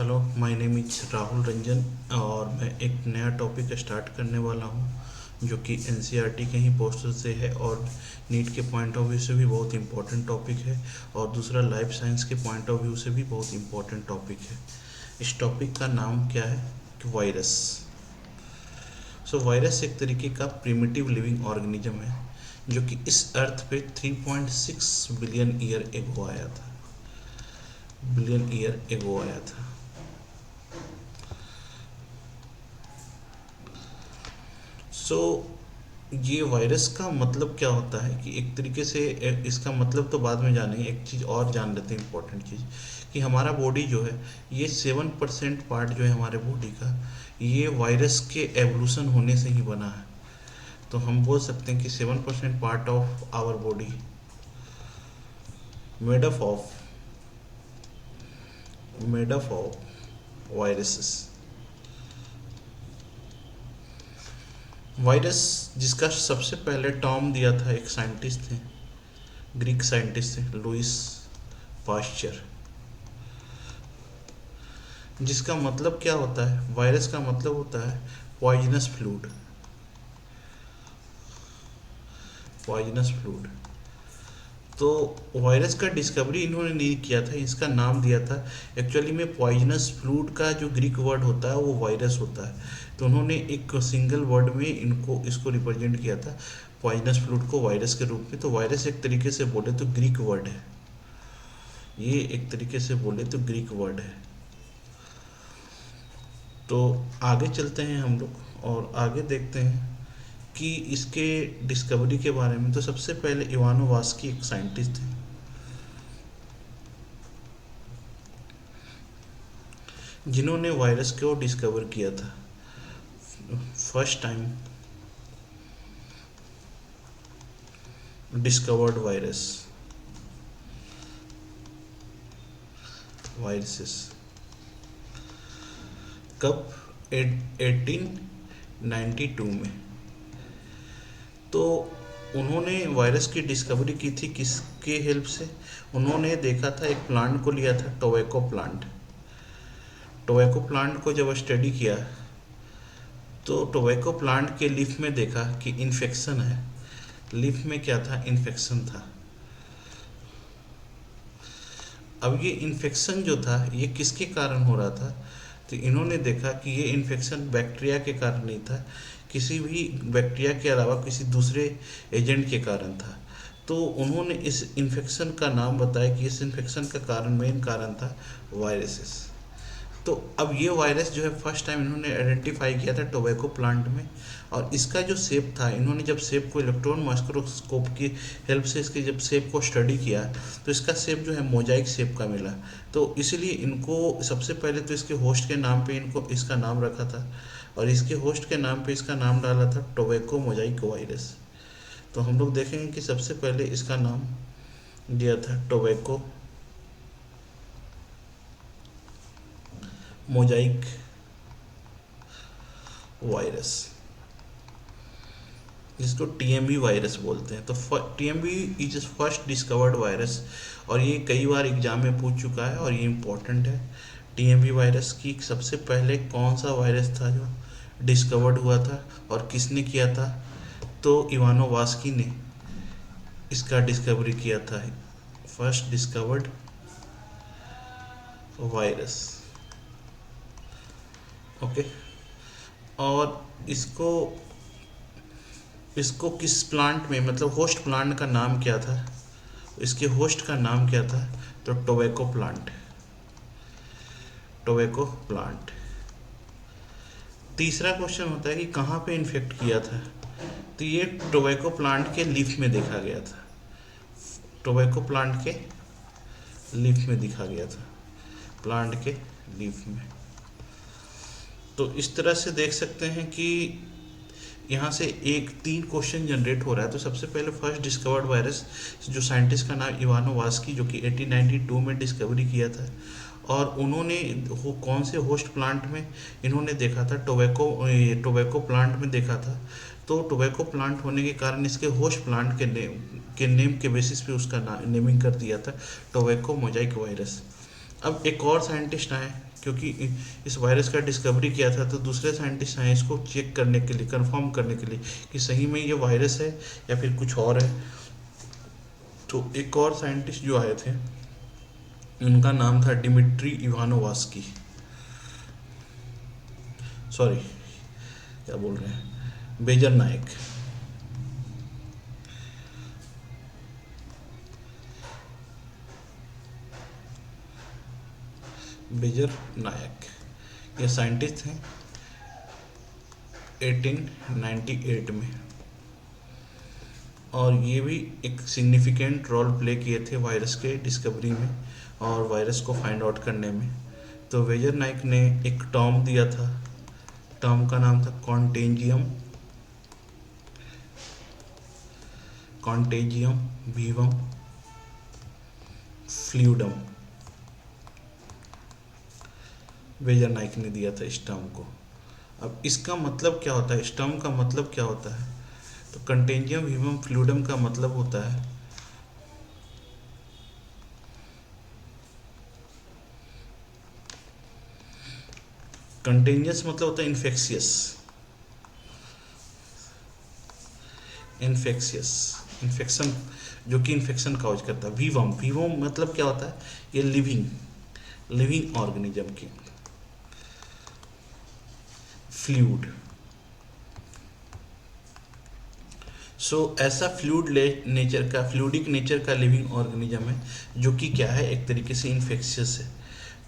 Hello, my name is Rahul Ranjan और मैं एक नया टॉपिक स्टार्ट करने वाला हूं जो कि एनसीईआरटी के ही पोस्टर से है और नीट के पॉइंट ऑफ व्यू से भी बहुत इम्पोर्टेंट टॉपिक है और दूसरा लाइफ साइंस के पॉइंट ऑफ व्यू से भी बहुत इम्पोर्टेंट टॉपिक है। इस टॉपिक का नाम क्या है कि वायरस। वायरस एक तरीके का प्रिमिटिव लिविंग ऑर्गेनिज्म है जो कि इस अर्थ पे 3.6 बिलियन ईयर एगो आया था। सो ये वायरस का मतलब क्या होता है कि एक तरीके से इसका मतलब तो बाद में जानेंगे, एक चीज़ और जान लेते हैं, इम्पोर्टेंट चीज़ कि हमारा बॉडी जो है ये 7% पार्ट जो है हमारे बॉडी का ये वायरस के एवोल्यूशन होने से ही बना है। तो हम बोल सकते हैं कि 7% part of our body made up of viruses. Virus जिसका सबसे पहले टर्म दिया था एक साइंटिस्ट थे, ग्रीक साइंटिस्ट थे, लुइस पास्चर। जिसका मतलब क्या होता है, वायरस का मतलब होता है पॉइजनस फ्लूइड। तो वायरस का डिस्कवरी इन्होंने नहीं किया था, इसका नाम दिया था। एक्चुअली में पॉइजनस फ्लूइड का जो ग्रीक वर्ड होता है वो वायरस होता है, तो उन्होंने एक सिंगल वर्ड में इसको रिप्रेजेंट किया था पॉइजनस फ्लूइड को वायरस के रूप में। तो वायरस एक तरीके से बोले तो ग्रीक वर्ड है, ये एक तरीके से बोले तो ग्रीक वर्ड है। तो आगे चलते हैं हम लोग और आगे देखते हैं कि इसके डिस्कवरी के बारे में। तो सबसे पहले इवानोवास्की एक साइंटिस्ट थे जिन्होंने वायरस को डिस्कवर किया था। फर्स्ट टाइम डिस्कवर्ड वायरसेस कब? 1892 में। तो उन्होंने वायरस की डिस्कवरी की थी किसके हेल्प से? उन्होंने देखा था, एक प्लांट को लिया था, टोबैको प्लांट को जब स्टडी किया तो टोबैको प्लांट के लीफ में देखा कि इन्फेक्शन है। लीफ में क्या था? इन्फेक्शन था। अब ये इन्फेक्शन जो था ये किसके कारण हो रहा था? तो इन्होंने देखा कि ये इन्फेक्शन बैक्टीरिया के कारण नहीं था, किसी भी बैक्टीरिया के अलावा किसी दूसरे एजेंट के कारण था। तो उन्होंने इस इन्फेक्शन का नाम बताया कि इस इन्फेक्शन का मेन कारण था वायरसेस। तो अब ये वायरस जो है फर्स्ट टाइम इन्होंने आइडेंटिफाई किया था टोबैको प्लांट में। और इसका जो शेप था, इन्होंने जब शेप को इलेक्ट्रॉन माइक्रोस्कोप की हेल्प से इसके जब शेप को स्टडी किया तो इसका शेप जो है मोजाइक शेप का मिला। तो इसीलिए इनको सबसे पहले तो इसके होस्ट के नाम पे इनको इसका नाम रखा था और इसके होस्ट के नाम पे इसका नाम डाला था टोबैको मोजाइक वायरस। तो हम लोग देखेंगे कि सबसे पहले इसका नाम दिया था टोबैको मोजाइक वायरस, जिसको टीएमवी वायरस बोलते हैं। तो TMV is first discovered virus और ये कई बार एग्जाम में पूछ चुका है और ये इम्पोर्टेंट है। टीएमवी वायरस की सबसे पहले कौन सा वायरस था जो डिस्कवर्ड हुआ था और किसने किया था? तो इवानोवास्की ने इसका डिस्कवरी किया था, फर्स्ट डिस्कवर्ड वायरस। ओके। और इसको किस प्लांट में, मतलब होस्ट प्लांट का नाम क्या था? इसके होस्ट का नाम क्या था? तो टोबैको प्लांट। तीसरा क्वेश्चन होता है कि कहाँ पे इन्फेक्ट किया था? तो ये टोबैको प्लांट के लीफ में देखा गया था, टोबैको प्लांट के लीफ में दिखा गया था, प्लांट के लीफ में। तो इस तरह से देख सकते हैं कि यहाँ से एक 3 क्वेश्चन जनरेट हो रहा है। तो सबसे पहले फर्स्ट डिस्कवर्ड वायरस, जो साइंटिस्ट का नाम इवानोवास्की, जो कि 1892 में डिस्कवरी किया था और उन्होंने कौन से होस्ट प्लांट में इन्होंने देखा था? टोबैको प्लांट में देखा था। तो टोबैको प्लांट होने के कारण इसके होस्ट प्लांट के नेम के बेसिस पे उसका नेमिंग कर दिया था टोबैको मोजाइक वायरस। अब एक और साइंटिस्ट आए, क्योंकि इस वायरस का डिस्कवरी किया था, तो दूसरे साइंटिस्ट आए इसको चेक करने के लिए, कंफर्म करने के लिए कि सही में ये वायरस है या फिर कुछ और है। तो एक और साइंटिस्ट जो आए थे उनका नाम था डिमिट्री इवानोवास्की, सॉरी क्या बोल रहे हैं, बेजर नायक। बेजर नायक ये साइंटिस्ट हैं 1898 में, और ये भी एक सिग्निफिकेंट रोल प्ले किए थे वायरस के डिस्कवरी में और वायरस को फाइंड आउट करने में। तो बेजर नायक ने एक टर्म दिया था, टर्म का नाम था contagium, contagium वीवम fluidum, badger Naik ने दिया था इस टर्म को। अब इसका मतलब क्या होता है, इस टर्म का मतलब क्या होता है, तो कंटेंजियम वीवम फ्लूइडम का मतलब होता है कंटेंजियस मतलब होता है इन्फेक्शियस, इन्फेक्शियस इन्फेक्शन, जो कि इन्फेक्शन काउज करता है। वीवम, वीवम मतलब क्या होता है, ये लिविंग, लिविंग ऑर्गेनिज्म की। फ्लूइड, सो ऐसा फ्लूइड नेचर का, फ्लूइडिक नेचर का लिविंग ऑर्गेनिज्म है जो कि क्या है, एक तरीके से इन्फेक्शियस है।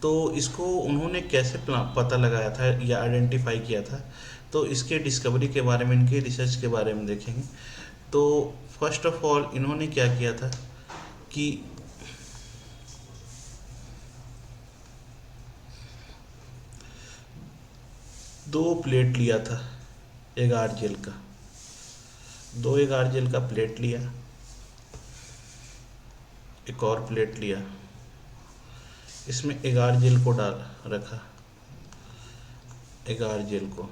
तो इसको उन्होंने कैसे पता लगाया था या आइडेंटिफाई किया था, तो इसके डिस्कवरी के बारे में, इनके रिसर्च के बारे में देखेंगे। तो फर्स्ट ऑफ ऑल इन्होंने क्या किया था कि दो प्लेट लिया था एगार जेल का, दो एगार जेल का प्लेट लिया, एक और प्लेट लिया, इसमें एगार जेल को डाल रखा, एगार जेल को,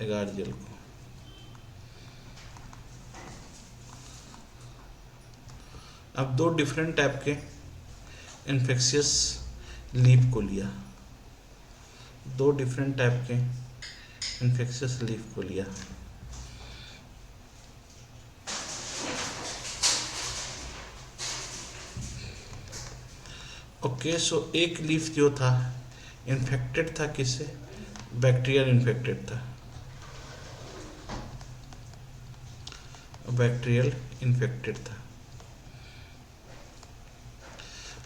एगार जेल को, अब दो डिफरेंट टाइप के इन्फेक्शियस लीफ को लिया, दो डिफरेंट टाइप के इन्फेक्शियस लीफ को लिया। ओके, सो एक लीफ जो था इन्फेक्टेड था किससे, बैक्टीरियल इन्फेक्टेड था, बैक्टीरियल इन्फेक्टेड था,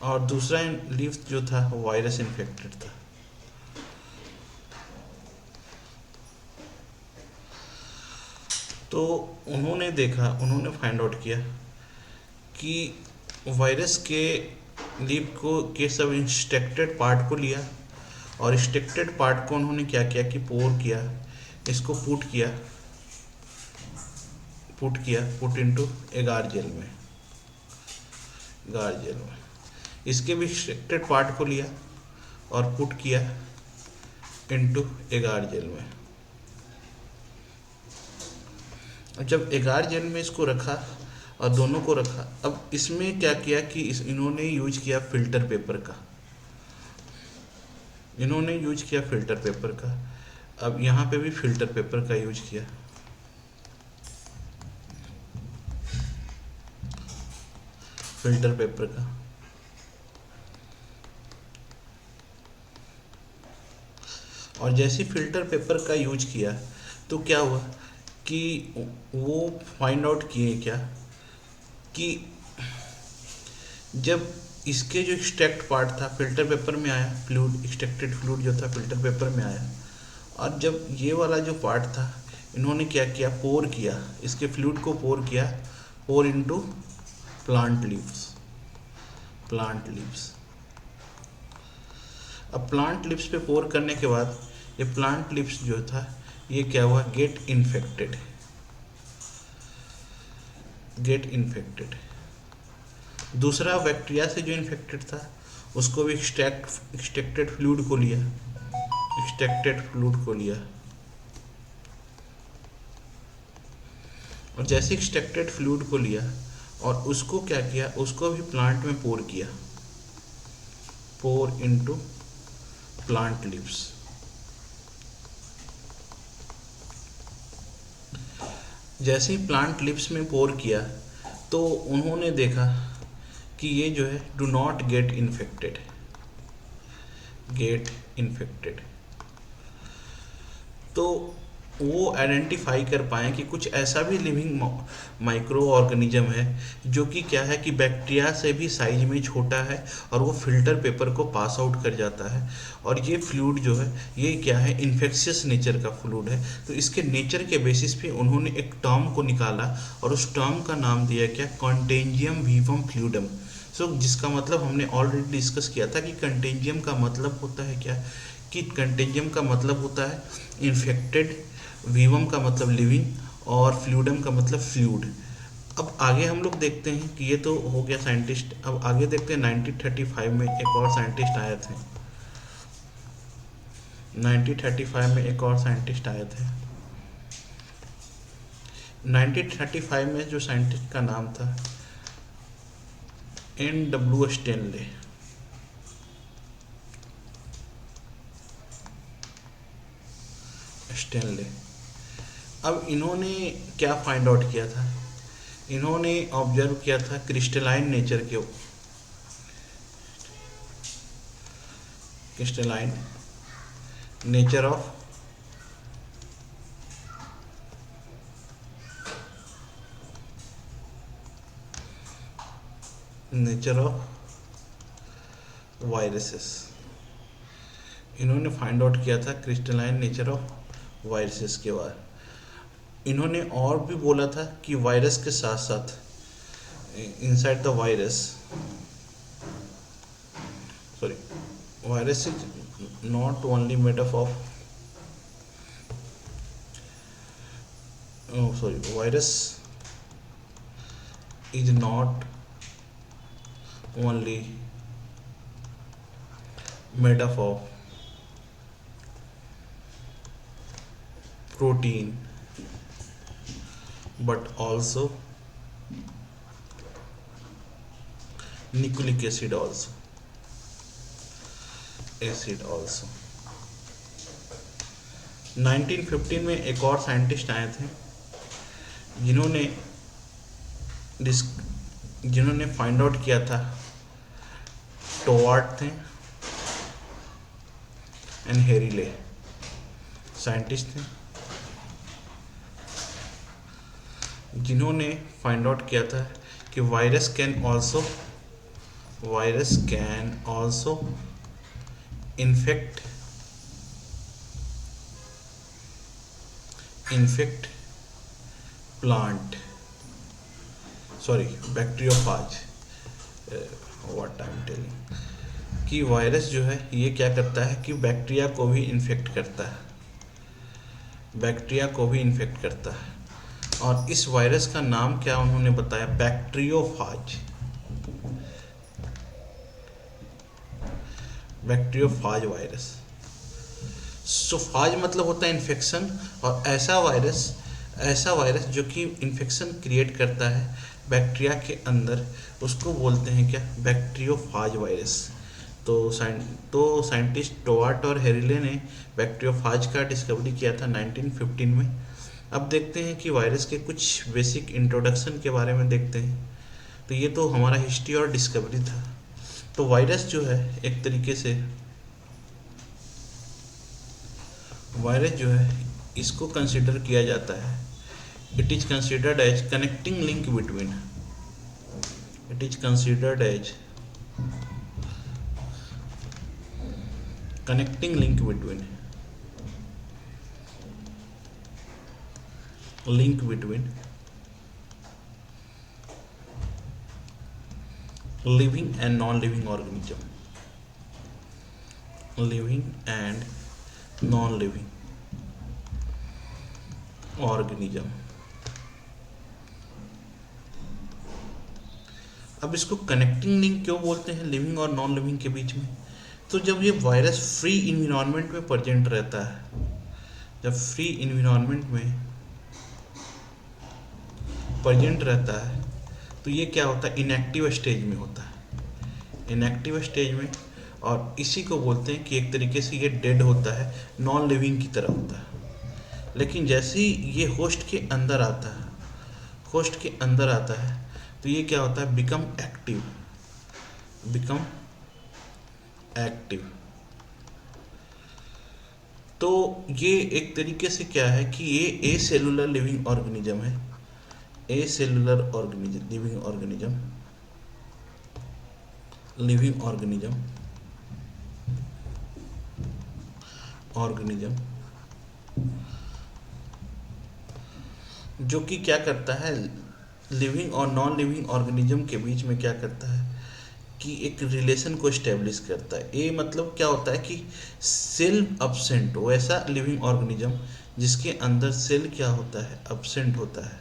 और दूसरा लीफ जो था वायरस इन्फेक्टेड था। तो उन्होंने देखा, उन्होंने फाइंड आउट किया कि वायरस के लीफ को के सब इंस्ट्रक्टेड पार्ट को लिया, और इंस्ट्रक्टेड पार्ट को उन्होंने क्या किया कि पोर किया, इसको पुट किया, पुट इनटू एगार जेल में, एगार जेल में इसके भी इंस्ट्रक्टेड पार्ट को लिया और पुट किया इनटू एगार जेल में। जब एगार जेल में इसको रखा और दोनों को रखा, अब इसमें क्या किया कि इन्होंने यूज किया फिल्टर पेपर का, इन्होंने यूज किया फिल्टर पेपर का। अब यहाँ पे भी फिल्टर पेपर का यूज किया, फिल्टर पेपर का। और जैसे फिल्टर पेपर का यूज किया तो क्या हुआ कि वो फाइंड आउट किए क्या कि जब इसके जो एक्सट्रैक्ट पार्ट था फिल्टर पेपर में आया, फ्लूइड, एक्सट्रैक्टेड फ्लूइड जो था फिल्टर पेपर में आया, और जब ये वाला जो पार्ट था इन्होंने क्या किया, पोर किया, इसके फ्लूइड को पोर किया, pour into plant leaves, plant leaves. अब प्लांट लिप्स पे पोर करने के बाद ये प्लांट लिप्स जो था ये क्या हुआ, गेट इन्फेक्टेड, गेट इन्फेक्टेड। दूसरा बैक्टीरिया से जो इन्फेक्टेड था उसको भी एक्सट्रैक्टेड फ्लूइड को लिया, एक्सट्रैक्टेड फ्लूइड को लिया, और जैसे एक्सट्रैक्टेड फ्लूइड को लिया और उसको क्या किया, उसको भी प्लांट में पोर किया, pour into plant leaves. जैसे ही प्लांट लिप्स में पोर किया तो उन्होंने देखा कि ये जो है डू नॉट गेट इन्फेक्टेड। तो वो आइडेंटिफाई कर पाए कि कुछ ऐसा भी लिविंग माइक्रो ऑर्गेनिज्म है जो कि क्या है कि बैक्टीरिया से भी साइज में छोटा है और वो फिल्टर पेपर को पास आउट कर जाता है। और ये फ्लूइड जो है ये क्या है, इन्फेक्शियस नेचर का फ्लूइड है। तो इसके नेचर के बेसिस पे उन्होंने एक टर्म को निकाला और उस टर्म का नाम दिया क्या, कंटेंजियम वीवम फ्लूइडम। जिसका मतलब हमने ऑलरेडी डिस्कस किया था कि कंटेंजियम का मतलब होता है क्या, कि कंटेंजियम का मतलब होता है इन्फेक्टेड, वीवम का मतलब लिविंग और फ्लूइडम का मतलब फ्लूइड। अब आगे हम लोग देखते हैं कि ये तो हो गया साइंटिस्ट। अब आगे देखते हैं 1935 में एक और साइंटिस्ट आए थे। 1935 में एक और साइंटिस्ट आए थे। 1935 में जो साइंटिस्ट का नाम था N.W. स्टेनले। अब इन्होंने क्या फाइंड आउट किया था, इन्होंने ऑब्जर्व किया था क्रिस्टलाइन नेचर ऑफ वायरसेस। इन्होंने फाइंड आउट किया था क्रिस्टलाइन नेचर ऑफ वायरसेस के बाद। इन्होंने और भी बोला था कि वायरस के साथ साथ inside the virus is not only made up of virus is not only made up of protein but also nucleic acid also 1915 में एक और साइंटिस्ट आए थे जिन्होंने फाइंड आउट किया था, टोवार्ट थे एंड हेरिले साइंटिस्ट थे जिन्होंने फाइंड आउट किया था कि virus can also infect plant bacteriophage what I am telling, कि वायरस जो है ये क्या करता है कि बैक्टीरिया को भी इन्फेक्ट करता है। और इस वायरस का नाम क्या उन्होंने बताया, बैक्टीरियोफाज वायरस। फाज मतलब होता है इन्फेक्शन, और ऐसा वायरस जो कि इन्फेक्शन क्रिएट करता है बैक्टीरिया के अंदर, उसको बोलते हैं क्या, बैक्टीरियोफाज वायरस। तो साइंटिस्ट टोवार्ट और हेरिले ने बैक्टीरियोफाज का डिस्कवरी किया था 1915 में। अब देखते हैं कि वायरस के कुछ बेसिक इंट्रोडक्शन के बारे में देखते हैं। तो ये तो हमारा हिस्ट्री और डिस्कवरी था। तो वायरस जो है एक तरीके से इसको कंसिडर किया जाता है, it is considered as connecting link between living and non-living organism। अब इसको कनेक्टिंग लिंक क्यों बोलते हैं लिविंग और नॉन लिविंग के बीच में? तो जब ये वायरस फ्री इन्वायरमेंट में प्रेजेंट रहता है, तो ये क्या होता है, इनएक्टिव स्टेज में होता है। और इसी को बोलते हैं कि एक तरीके से ये डेड होता है, नॉन लिविंग की तरह होता है। लेकिन जैसे ही ये होस्ट के अंदर आता है, होस्ट के अंदर आता है, तो ये क्या होता है, बिकम एक्टिव, बिकम एक्टिव। तो ये एक तरीके से क्या है कि ये ए सेलुलर लिविंग ऑर्गेनिज्म है, acellular organism, living organism, living organism, organism जो कि क्या करता है, लिविंग और नॉन लिविंग ऑर्गेनिज्म के बीच में क्या करता है कि एक रिलेशन को स्टेब्लिश करता है। ए मतलब क्या होता है कि सेल अब्सेंट हो, ऐसा लिविंग ऑर्गेनिज्म जिसके अंदर सेल क्या होता है, अब्सेंट होता है,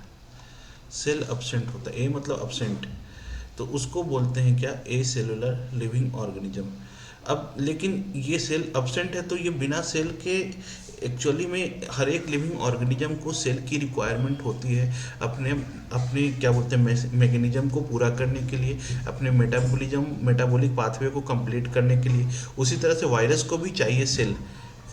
सेल अब्सेंट होता है, ए मतलब अब्सेंट, तो उसको बोलते हैं क्या, ए सेलुलर लिविंग ऑर्गेनिज्म। अब लेकिन ये सेल अब्सेंट है तो ये बिना सेल के, एक्चुअली में हर एक लिविंग ऑर्गेनिज्म को सेल की रिक्वायरमेंट होती है अपने अपने क्या बोलते हैं मैकेनिज्म को पूरा करने के लिए, अपने मेटाबॉलिक पाथवे को कंप्लीट करने के लिए। उसी तरह से वायरस को भी चाहिए सेल,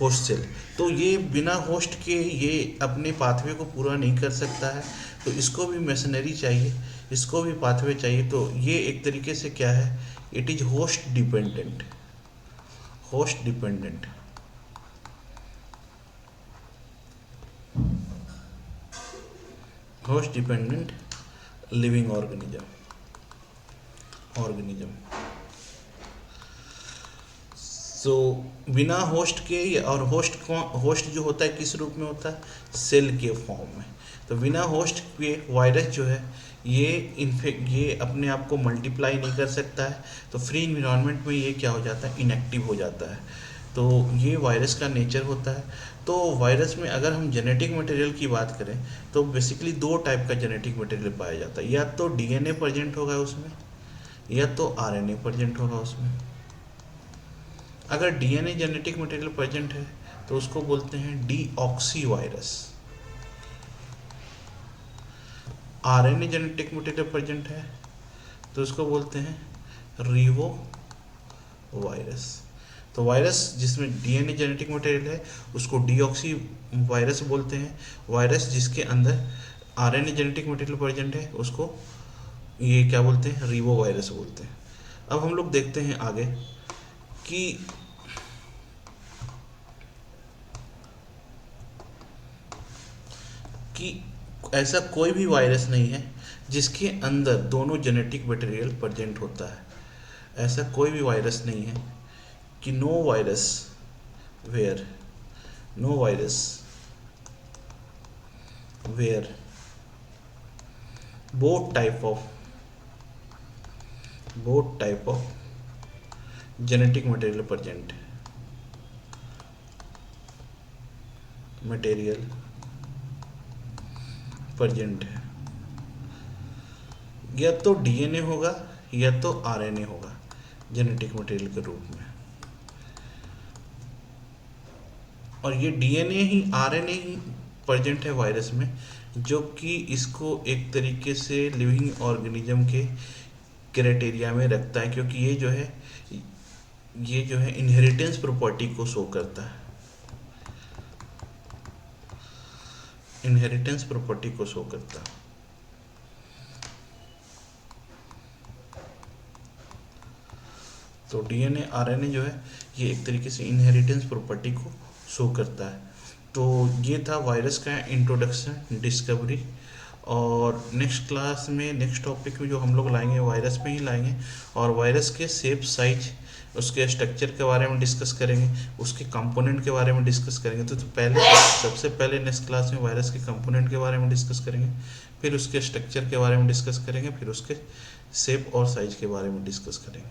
होस्ट सेल। तो ये बिना होस्ट के ये अपने पाथवे को पूरा नहीं कर सकता है, तो इसको भी मशीनरी चाहिए, इसको भी पाथवे चाहिए। तो ये एक तरीके से क्या है, it is host dependent, host dependent. Host dependent living organism, organism. So बिना होस्ट के, और होस्ट जो होता है किस रूप में होता है, सेल के फॉर्म में। तो बिना होस्ट के वायरस जो है ये अपने आप को मल्टीप्लाई नहीं कर सकता है, तो फ्री इन्वायरमेंट में ये क्या हो जाता है, इनएक्टिव हो जाता है। तो ये वायरस का नेचर होता है। तो वायरस में अगर हम जेनेटिक मटेरियल की बात करें तो बेसिकली दो टाइप का जेनेटिक मटेरियल पाया जाता है, या तो डीएनए प्रेजेंट होगा उसमें, या तो आरएनए प्रेजेंट होगा उसमें। अगर डीएनए जेनेटिक मटेरियल प्रेजेंट है तो उसको बोलते हैं deoxy virus. RNA genetic material present है तो उसको बोलते हैं रीवो वायरस। तो वायरस जिसमें डीएनए जेनेटिक मटेरियल है उसको डीऑक्सी वायरस बोलते हैं। वायरस जिसके अंदर आरएनए जेनेटिक मटेरियल प्रेजेंट है उसको ये क्या बोलते हैं, रीवो वायरस बोलते हैं। अब हम लोग देखते हैं आगे कि ऐसा कोई भी वायरस नहीं है जिसके अंदर दोनों जेनेटिक मटेरियल प्रेजेंट होता है। ऐसा कोई भी वायरस नहीं है कि no virus were both type of genetic material present है। या तो डीएनए होगा या तो आरएनए होगा जेनेटिक मटेरियल के रूप में, और ये डीएनए ही आरएनए ही प्रेजेंट है वायरस में, जो कि इसको एक तरीके से लिविंग ऑर्गेनिज्म के क्राइटेरिया में रखता है, क्योंकि ये जो है इनहेरिटेंस प्रॉपर्टी को शो करता है, इनहेरिटेंस प्रॉपर्टी को शो करता है। तो डीएनए आरएनए जो है ये एक तरीके से इनहेरिटेंस प्रॉपर्टी को शो करता है। तो ये था वायरस का इंट्रोडक्शन, डिस्कवरी। और नेक्स्ट क्लास में, नेक्स्ट टॉपिक में जो हम लोग लाएंगे वायरस में ही लाएंगे, और वायरस के शेप, साइज, उसके स्ट्रक्चर के बारे में डिस्कस करेंगे, उसके कंपोनेंट के बारे में डिस्कस करेंगे। तो सबसे पहले नेक्स्ट क्लास में वायरस के कंपोनेंट के बारे में डिस्कस करेंगे, फिर उसके स्ट्रक्चर के बारे में डिस्कस करेंगे, फिर उसके शेप और साइज के बारे में डिस्कस करेंगे।